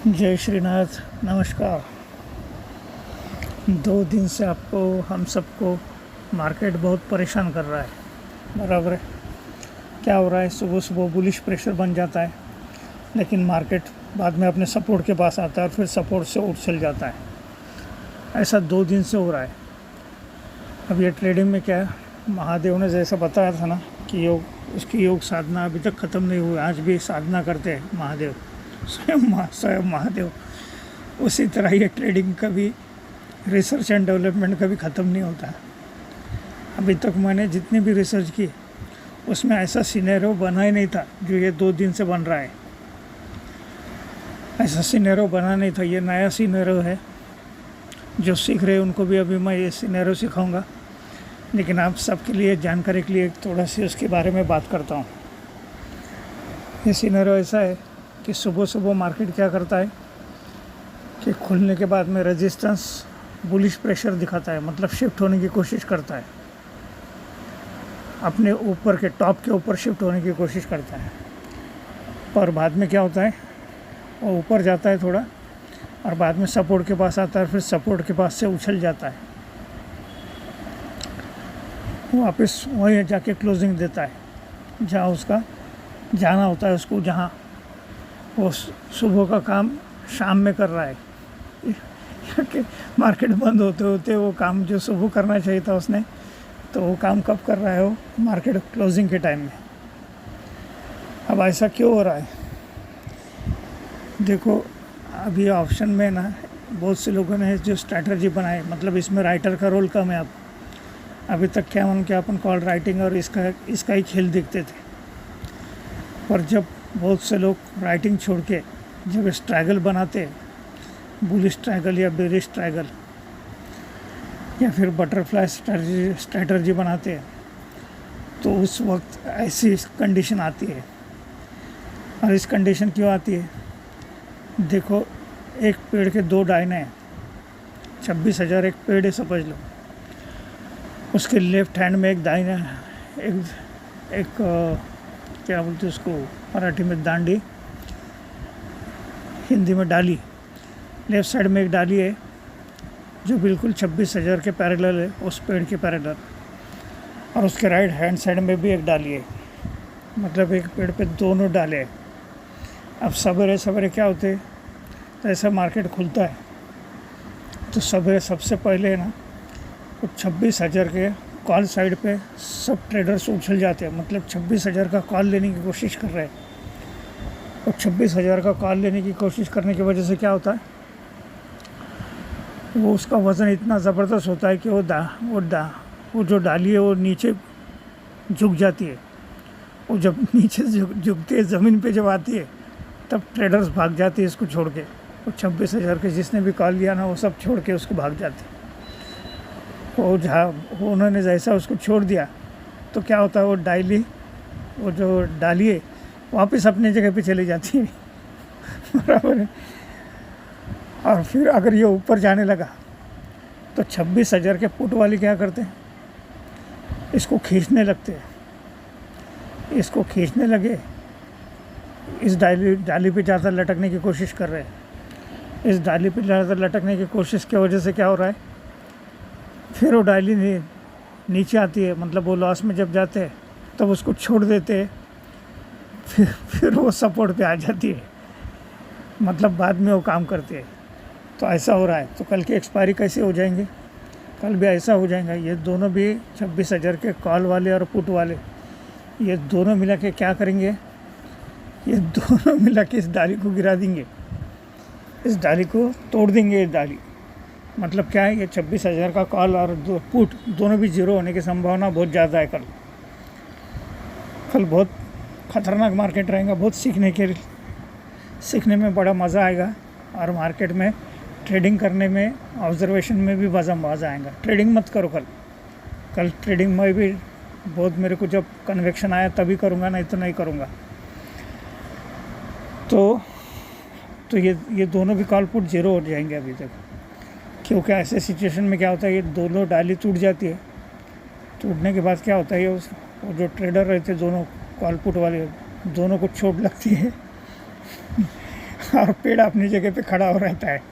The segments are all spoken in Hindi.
जय श्रीनाथ। नमस्कार। 2 दिन से आपको हम सबको मार्केट बहुत परेशान कर रहा है। बराबर है। क्या हो रहा है, सुबह सुबह बुलिश प्रेशर बन जाता है, लेकिन मार्केट बाद में अपने सपोर्ट के पास आता है और फिर सपोर्ट से उठ चल जाता है। ऐसा 2 दिन से हो रहा है। अब ये ट्रेडिंग में क्या है, महादेव ने जैसा बताया था ना कि उसकी योग साधना अभी तक ख़त्म नहीं हुई, आज भी साधना करते हैं महादेव, स्वयं महादेव। उसी तरह ये ट्रेडिंग का भी, रिसर्च एंड डेवलपमेंट का भी ख़त्म नहीं होता है। अभी तक मैंने जितनी भी रिसर्च की उसमें ऐसा सिनेरियो बना ही नहीं था जो ये 2 दिन से बन रहा है। ऐसा सिनेरियो बना नहीं था, ये नया सिनेरियो है। जो सीख रहे हैं उनको भी अभी मैं ये सिनेरियो सिखाऊंगा, लेकिन आप सबके लिए जानकारी के लिए थोड़ा सी उसके बारे में बात करता हूँ। ये सिनेरियो ऐसा है कि सुबह सुबह मार्केट क्या करता है कि खुलने के बाद में रेजिस्टेंस बुलिश प्रेशर दिखाता है, मतलब शिफ्ट होने की कोशिश करता है, अपने ऊपर के टॉप के ऊपर शिफ्ट होने की कोशिश करता है। पर बाद में क्या होता है, वो ऊपर जाता है थोड़ा और बाद में सपोर्ट के पास आता है, फिर सपोर्ट के पास से उछल जाता है, वापस वहीं जाके क्लोजिंग देता है जहाँ उसका जाना होता है उसको, जहाँ वो सुबह का काम शाम में कर रहा है। कि मार्केट बंद होते होते वो काम जो सुबह करना चाहिए था उसने, तो वो काम कब कर रहा है, वो मार्केट क्लोजिंग के टाइम में। अब ऐसा क्यों हो रहा है, देखो अभी ऑप्शन में ना बहुत से लोगों ने जो स्ट्रैटेजी बनाए, मतलब इसमें राइटर का रोल कम है। अब अभी तक क्या मालूम कि अपन कॉल राइटिंग और इसका ही खेल देखते थे। पर जब बहुत से लोग राइटिंग छोड़ के जब स्ट्रैगल बनाते, बुलिश स्ट्रैगल या बेरिश स्ट्रैगल या फिर बटरफ्लाई स्ट्रैटेजी बनाते हैं, तो उस वक्त ऐसी कंडीशन आती है। और इस कंडीशन क्यों आती है, देखो एक पेड़ के 2 डाइने हैं, 26,000 एक पेड़ है समझ लो। उसके लेफ्ट हैंड में एक दाहिना एक क्या बोलते हैं उसको मराठी में, डांडी, हिंदी में डाली। लेफ़्ट साइड में एक डाली है जो बिल्कुल 26,000 के पैरेलल है, उस पेड़ के पैरेलल। और उसके राइट हैंड साइड में भी एक डाली है, मतलब एक पेड़ पे दोनों डाले हैं। अब सवेरे सवेरे क्या होते हैं, तो ऐसा मार्केट खुलता है तो सवेरे सबसे पहले ना वो 26,000 के कॉल साइड पे सब ट्रेडर्स उछल जाते हैं, मतलब 26,000 का कॉल लेने की कोशिश कर रहे हैं। और 26,000 का कॉल लेने की कोशिश करने की वजह से क्या होता है, वो उसका वज़न इतना ज़बरदस्त होता है कि वो जो डाली है वो नीचे झुक जाती है। वो जब नीचे झुकती है, ज़मीन पे जब आती है, तब ट्रेडर्स भाग जाती है इसको छोड़ के। वो 26,000 के जिसने भी कॉल लिया ना, वो सब छोड़ के उसको भाग जाते हैं। वो जहाँ उन्होंने जैसा उसको छोड़ दिया तो क्या होता है, वो जो डाली है वापस अपनी जगह पे चली जाती है। बराबर है। और फिर अगर ये ऊपर जाने लगा तो 26,000 के पुट वाले क्या करते हैं, इसको खींचने लगते हैं। इसको खींचने लगे, इस डाली पे ज़्यादा लटकने की कोशिश कर रहे हैं। इस डाली पे ज़्यादा लटकने की कोशिश की वजह से क्या हो रहा है, फिर वो डाली नीचे आती है, मतलब वो लॉस में जब जाते हैं तब उसको छोड़ देते हैं, फिर वो सपोर्ट पे आ जाती है, मतलब बाद में वो काम करते हैं। तो ऐसा हो रहा है। तो कल की एक्सपायरी कैसे हो जाएंगे, कल भी ऐसा हो जाएगा। ये दोनों भी 26,000 के कॉल वाले और पुट वाले, ये दोनों मिला के क्या करेंगे, ये दोनों मिला के इस डाली को गिरा देंगे, इस डाली को तोड़ देंगे। इस डाली मतलब क्या है, ये 26,000 का कॉल और पुट दोनों भी जीरो होने की संभावना बहुत ज़्यादा है। कल बहुत ख़तरनाक मार्केट रहेगा, बहुत सीखने में बड़ा मज़ा आएगा, और मार्केट में ट्रेडिंग करने में, ऑब्जर्वेशन में भी मज़ा आएगा। ट्रेडिंग मत करो कल ट्रेडिंग में भी बहुत, मेरे को जब कन्वेक्शन आया तभी करूँगा, नहीं तो नहीं करूँगा। तो ये दोनों भी कॉल पुट जीरो हो जाएंगे अभी तक, क्योंकि ऐसे सिचुएशन में क्या होता है, ये दोनों डाली टूट जाती है। टूटने के बाद क्या होता है, वो जो ट्रेडर रहते दोनों कॉल पुट वाले, दोनों को चोट लगती है। और पेड़ अपनी जगह पे खड़ा हो रहता है।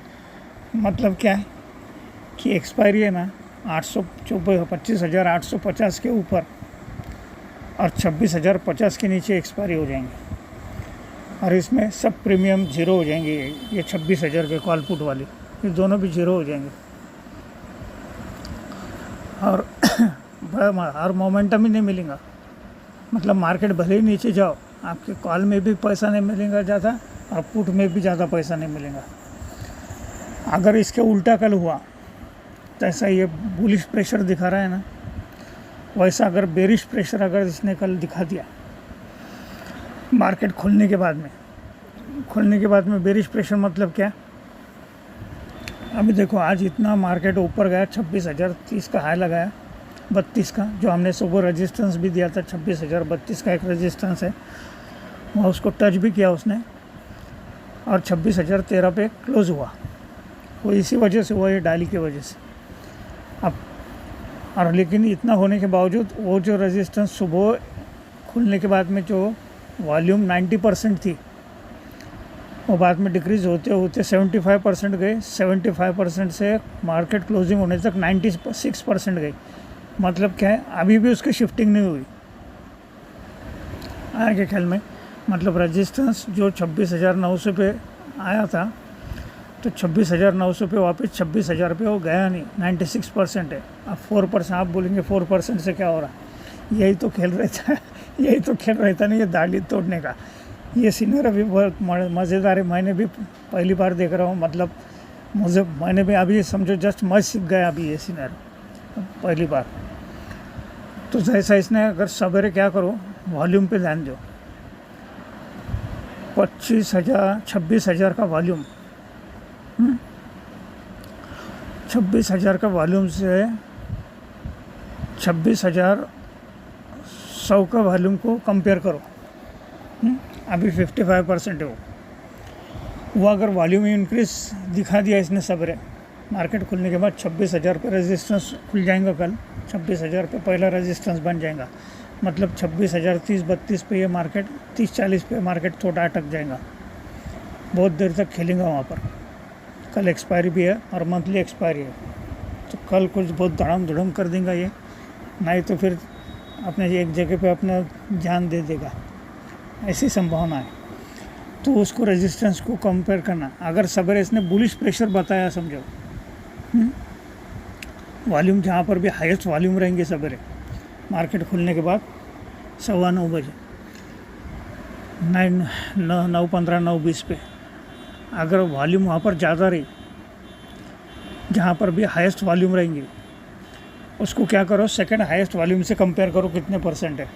मतलब क्या है कि एक्सपायरी है ना 25,850 के ऊपर और 26,050 के नीचे एक्सपायरी हो जाएंगे। और इसमें सब प्रीमियम ज़ीरो हो जाएंगे। ये 26,000 के कॉल पुट वाले, ये दोनों भी ज़ीरो हो जाएंगे। और मोमेंटम ही नहीं मिलेगा। मतलब मार्केट भले ही नीचे जाओ, आपके कॉल में भी पैसा नहीं मिलेगा ज़्यादा और पुट में भी ज़्यादा पैसा नहीं मिलेगा। अगर इसके उल्टा कल हुआ, जैसा ये बुलिश प्रेशर दिखा रहा है ना, वैसा अगर बेरिश प्रेशर अगर इसने कल दिखा दिया मार्केट खुलने के बाद में बेरिश प्रेशर मतलब क्या? अभी देखो आज इतना मार्केट ऊपर गया, 26,030 का हाई लगाया, 32 का, जो हमने सुबह रेजिस्टेंस भी दिया था 26,032 का एक रेजिस्टेंस है, वहाँ उसको टच भी किया उसने और 26,013 पे क्लोज़ हुआ। वो इसी वजह से हुआ, ये डाली की वजह से। अब और लेकिन इतना होने के बावजूद वो जो रेजिस्टेंस सुबह खुलने के बाद में जो वॉल्यूम 90% थी, वो बाद में डिक्रीज़ होते होते 75% गए। 75% से मार्केट क्लोजिंग होने तक 96% गई। मतलब क्या है, अभी भी उसकी शिफ्टिंग नहीं हुई आगे ख्याल में। मतलब रेजिस्टेंस जो 26,900 पे आया था, तो 26,900 पे वापस 26,000 पे वो गया नहीं, 96% है। अब 4%, आप बोलेंगे 4% से क्या हो रहा? यही तो खेल रहता है, यही तो खेल रहता नहीं, ये दाढ़ी तोड़ने का। ये सीनियर अभी बहुत मज़ेदार है। मैंने भी पहली बार देख रहा हूँ। मतलब मैंने भी अभी समझो जस्ट मैं सीख गया अभी ये सीनियर पहली बार। तो जैसा इसने अगर सवेरे क्या करो, वॉल्यूम पे ध्यान दो, 26,000 का वॉल्यूम, 26,000 का वॉल्यूम से 26,100 का वॉल्यूम को कंपेयर करो। अभी 55% है वो अगर वॉल्यूम इंक्रीज दिखा दिया इसने सवेरे मार्केट खुलने के बाद, 26,000 पे रेजिस्टेंस खुल जाएगा कल, 26,000 पे पहला रेजिस्टेंस बन जाएगा। मतलब 26,030-32 पे ये मार्केट, 30-40 पे मार्केट थोड़ा अटक जाएगा। बहुत देर तक खेलेंगे वहाँ पर। कल एक्सपायरी भी है और मंथली एक्सपायरी है, तो कल कुछ बहुत धड़म कर देगा ये, नहीं तो फिर अपने एक जगह पे अपना जान दे देगा, ऐसी संभावना है। तो उसको रेजिस्टेंस को कंपेयर करना। अगर सवेरे इसने बुलिश प्रेशर बताया, समझो वॉल्यूम जहाँ पर भी हाईएस्ट वॉल्यूम रहेंगे सवेरे मार्केट खुलने के बाद 9:15 बजे, 9:15 9:20 पे, अगर वॉल्यूम वहाँ पर ज़्यादा रही, जहाँ पर भी हाईएस्ट वॉल्यूम रहेंगी, उसको क्या करो, सेकंड हाईएस्ट वॉल्यूम से कंपेयर करो कितने % है।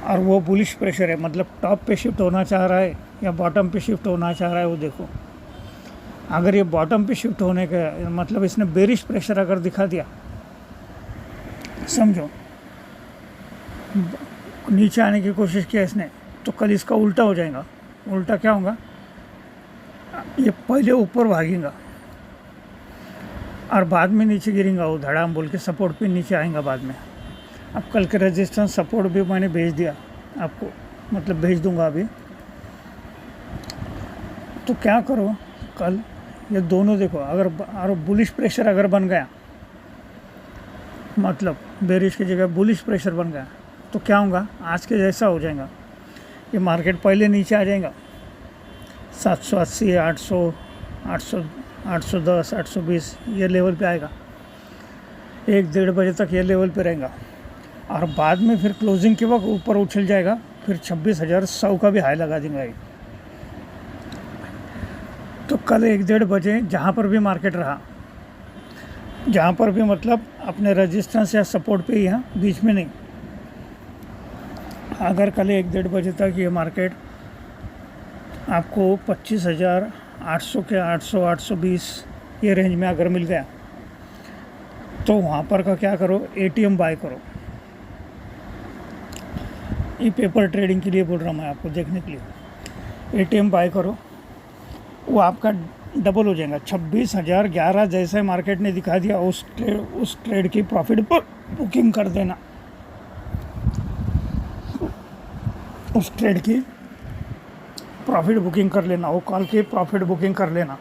और वो बुलिश प्रेशर है, मतलब टॉप पे शिफ्ट होना चाह रहा है या बॉटम पे शिफ्ट होना चाह रहा है, वो देखो। अगर ये बॉटम पे शिफ्ट होने का मतलब इसने बेरिश प्रेशर अगर दिखा दिया, समझो नीचे आने की कोशिश किया इसने, तो कल इसका उल्टा हो जाएगा। उल्टा क्या होगा, ये पहले ऊपर भागेगा और बाद में नीचे गिरेगा, वो धड़ाम बोल के सपोर्ट पे नीचे आएगा बाद में। अब कल के रेजिस्टेंस सपोर्ट भी मैंने भेज दिया आपको, मतलब भेज दूंगा अभी। तो क्या करो, कल ये दोनों देखो, अगर और बुलिश प्रेशर अगर बन गया, मतलब बेरिश की जगह बुलिश प्रेशर बन गया, तो क्या होगा, आज के जैसा हो जाएगा। ये मार्केट पहले नीचे आ जाएगा 780, 800, 810, 820 ये लेवल पे आएगा। 1-1:30 बजे तक ये लेवल पे रहेगा और बाद में फिर क्लोजिंग के वक्त ऊपर उछल जाएगा, फिर 26,100 का भी हाई लगा देंगे ये। तो कल 1-1:30 बजे जहाँ पर भी मार्केट रहा, जहाँ पर भी मतलब अपने रेजिस्टेंस या सपोर्ट पे ही है, बीच में नहीं। अगर कल 1-1:30 बजे तक ये मार्केट आपको 25,800 के 800, 820 ये रेंज में अगर मिल गया, तो वहाँ पर का क्या करो, ATM बाय करो। ये पेपर ट्रेडिंग के लिए बोल रहा हूँ मैं आपको, देखने के लिए। ATM बाय करो, वो आपका डबल हो जाएगा। 26,011 जैसे मार्केट ने दिखा दिया, उस ट्रेड की प्रॉफिट पर बुकिंग कर देना, उस ट्रेड की प्रॉफिट बुकिंग कर लेना, वो कॉल की प्रॉफिट बुकिंग कर लेना,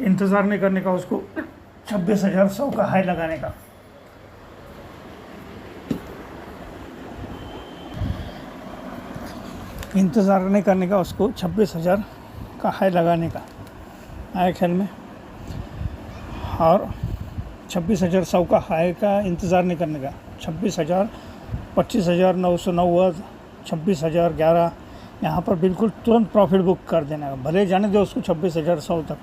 इंतज़ार नहीं करने का उसको 26,100 का हाई लगाने का। इंतज़ार नहीं करने का, उसको 26,000 का हाई लगाने का आए ख्याल में। और 26,100 का हाई का इंतज़ार नहीं करने का। 26,000, 25,990, 26,011 यहाँ पर बिल्कुल तुरंत प्रॉफिट बुक कर देना। भले जाने दो उसको 26,100 तक,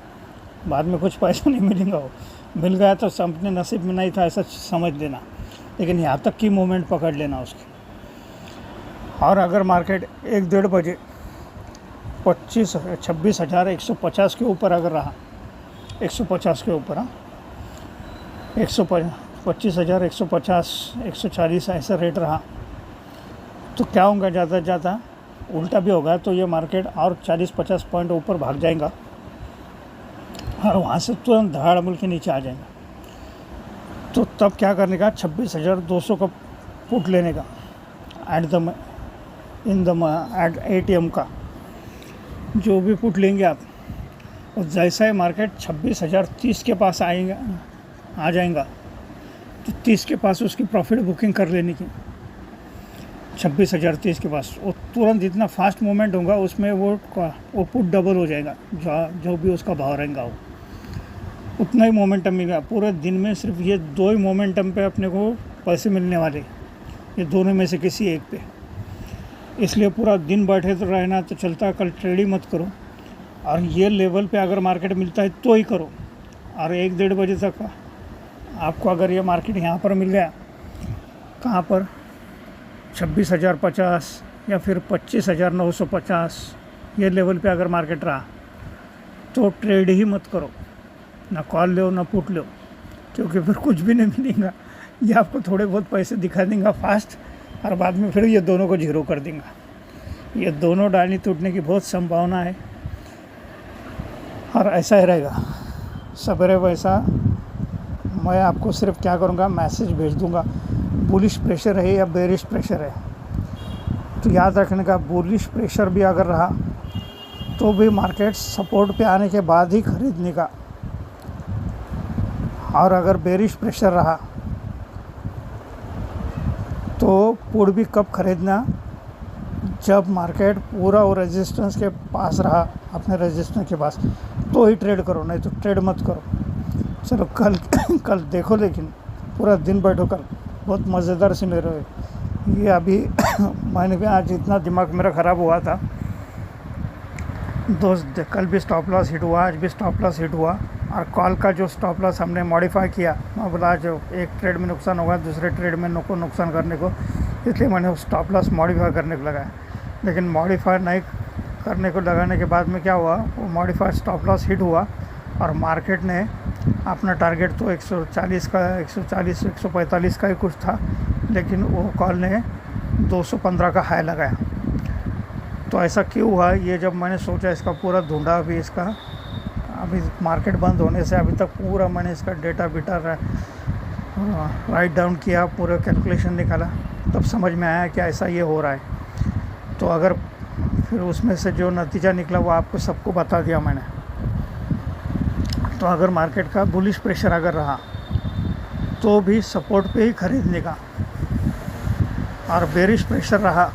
बाद में कुछ पैसा नहीं मिलेगा, वो मिल गया तो अपने नसीब में नहीं था ऐसा समझ लेना, लेकिन यहाँ तक की मूवमेंट पकड़ लेना उसकी। और अगर मार्केट 1-1:30 बजे 26,150 के ऊपर अगर रहा, 150 के ऊपर, 25,150, 140 ऐसा रेट रहा, तो क्या होगा, ज़्यादा से ज़्यादा उल्टा भी होगा तो ये मार्केट और 40-50 पॉइंट ऊपर भाग जाएगा और वहाँ से तुरंत धड़ाम बोल के नीचे आ जाएगा। तो तब क्या करने का, 26,200 का पुट लेने का एट ATM का, जो भी पुट लेंगे आप, और जैसा ही मार्केट 26,030 के पास आ जाएगा तो 30 के पास उसकी प्रॉफिट बुकिंग कर लेने की। 26,030 के पास वो तुरंत इतना फास्ट मूवमेंट होगा उसमें, वो पुट डबल हो जाएगा, जो भी उसका भाव रहेगा वो उतना ही मोमेंटम मिलेगा। पूरे दिन में सिर्फ ये 2 ही मोमेंटम पे अपने को पैसे मिलने वाले, ये दोनों में से किसी एक पे। इसलिए पूरा दिन बैठे तो रहना तो चलता, कल ट्रेडिंग मत करो, और ये लेवल पे अगर मार्केट मिलता है तो ही करो। और 1-1:30 बजे तक आपको अगर ये मार्केट यहाँ पर मिल गया, कहाँ पर 26,050 या फिर 25,950, ये लेवल पे अगर मार्केट रहा तो ट्रेड ही मत करो, ना कॉल लो ना पुट लो, क्योंकि फिर कुछ भी नहीं मिलेगा। ये आपको थोड़े बहुत पैसे दिखा देंगे फास्ट, और बाद में फिर ये दोनों को जीरो कर देंगे। ये दोनों डाली टूटने की बहुत संभावना है, और ऐसा ही रहेगा सवेरे। वैसा मैं आपको सिर्फ क्या करूँगा, मैसेज भेज दूँगा, बुलिश प्रेशर है या बेरिश प्रेशर है। तो याद रखने का, बुलिश प्रेशर भी अगर रहा तो भी मार्केट सपोर्ट पे आने के बाद ही खरीदने का, और अगर बेरिश प्रेशर रहा तो पुट भी कब खरीदना, जब मार्केट पूरा वो रेजिस्टेंस के पास रहा, अपने रेजिस्टेंस के पास, तो ही ट्रेड करो, नहीं तो ट्रेड मत करो। चलो कल देखो, लेकिन पूरा दिन बैठो कल, बहुत मज़ेदार सिनेरियो है ये। अभी मैंने भी आज इतना दिमाग मेरा ख़राब हुआ था दोस्त, कल भी स्टॉप लॉस हिट हुआ, आज भी स्टॉप लॉस हिट हुआ, और कॉल का जो स्टॉप लॉस हमने मॉडिफाई किया, मैं बोला जो एक ट्रेड में नुकसान होगा दूसरे ट्रेड में नुकसान करने को, इसलिए मैंने वो स्टॉप लॉस मॉडिफाई करने को लगाया। लेकिन मॉडिफाई नहीं करने को लगाने के बाद में क्या हुआ, वो मॉडिफाई स्टॉप लॉस हिट हुआ, और मार्केट ने अपना टारगेट तो 140 का 145 का ही कुछ था, लेकिन वो कॉल ने 215 का हाई लगाया। तो ऐसा क्यों हुआ, ये जब मैंने सोचा, इसका पूरा ढूंढा, अभी मार्केट बंद होने से अभी तक पूरा मैंने इसका डेटा बिटा राइट डाउन किया, पूरा कैलकुलेशन निकाला, तब समझ में आया कि ऐसा ये हो रहा है। तो अगर फिर उसमें से जो नतीजा निकला वो आपको सबको बता दिया मैंने। तो अगर मार्केट का बुलिश प्रेशर अगर रहा तो भी सपोर्ट पे ही खरीदने का, और बेरिश प्रेशर रहा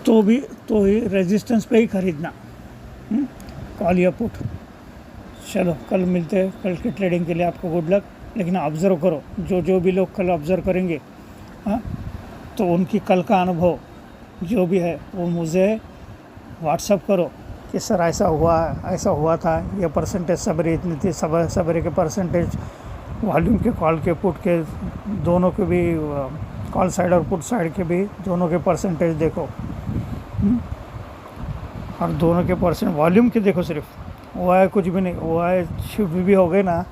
तो ही रेजिस्टेंस पे ही खरीदना, कॉल या पुट। चलो कल मिलते हैं, कल की ट्रेडिंग के लिए आपको गुड लक। लेकिन ऑब्ज़र्व करो, जो भी लोग कल ऑब्ज़र्व करेंगे, हाँ, तो उनकी कल का अनुभव जो भी है वो मुझे व्हाट्सअप करो कि सर ऐसा हुआ था, ये परसेंटेज सवेरे इतनी थी, सवेरे के परसेंटेज वॉल्यूम के, कॉल के, पुट के, दोनों के भी, कॉल साइड और पुट साइड के भी दोनों के परसेंटेज देखो, और दोनों के वॉल्यूम के देखो सिर्फ, वो है कुछ भी नहीं, वो है शिफ्ट भी हो गए ना,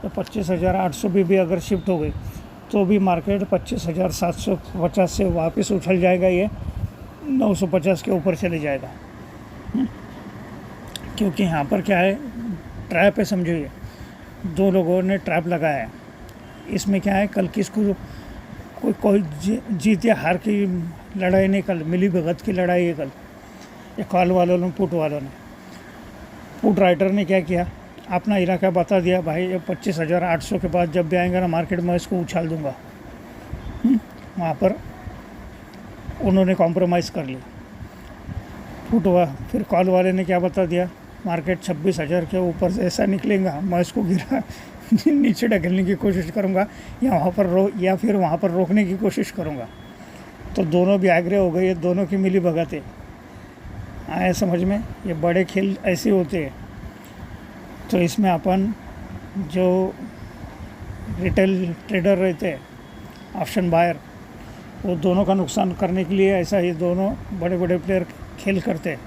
तो 25,800 भी अगर शिफ्ट हो गई तो भी मार्केट 25,750 से वापस उछल जाएगा, ये 950 के ऊपर चले जाएगा। क्योंकि यहाँ पर क्या है, ट्रैप है, समझो, ये 2 लोगों ने ट्रैप लगाया है। इसमें क्या है, कल किसको कोई जीत या हार की लड़ाई नहीं, कल मिली भगत की लड़ाई है कल। ये कॉल वालों ने, पुट वालों ने। पुट राइटर ने क्या किया, अपना इलाका बता दिया, भाई ये 25,800 के बाद जब भी आएंगे ना मार्केट में इसको उछाल दूंगा। वहाँ पर उन्होंने कॉम्प्रोमाइज़ कर लिया, पुट हुआ। फिर कॉल वाले ने क्या बता दिया, मार्केट 26,000 के ऊपर से ऐसा निकलेगा, मैं इसको गिरा नीचे ढकेलने की कोशिश करूँगा या फिर वहाँ पर रोकने की कोशिश करूँगा। तो दोनों भी एग्रे हो गए, दोनों की मिली भगत है। आए समझ में, ये बड़े खेल ऐसे होते हैं। तो इसमें अपन जो रिटेल ट्रेडर रहते हैं, ऑप्शन बायर, वो दोनों का नुकसान करने के लिए ऐसा ये दोनों बड़े बड़े प्लेयर खेल करते हैं।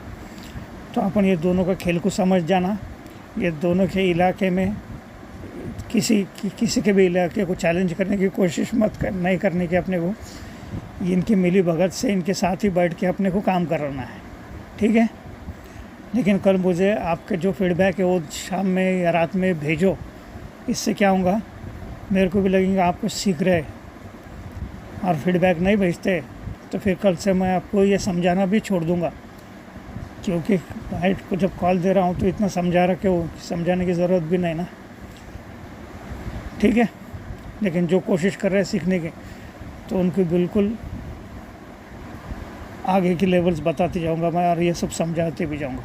तो अपन ये दोनों का खेल को समझ जाना, ये दोनों के इलाके में किसी के भी इलाके को चैलेंज करने की कोशिश नहीं करने की अपने को, इनकी मिली भगत से इनके साथ ही बैठ के अपने को काम करना है, ठीक है। लेकिन कल मुझे आपके जो फीडबैक है वो शाम में या रात में भेजो, इससे क्या होगा, मेरे को भी लगेगा आप कुछ सीख रहे। और फीडबैक नहीं भेजते तो फिर कल से मैं आपको ये समझाना भी छोड़ दूँगा, क्योंकि भाई को जब कॉल दे रहा हूँ तो इतना समझाने की ज़रूरत भी नहीं ना, ठीक है। लेकिन जो कोशिश कर रहे हैं सीखने की, तो उनको बिल्कुल आगे की लेवल्स बताते जाऊँगा मैं, और ये सब समझाते भी जाऊँगा।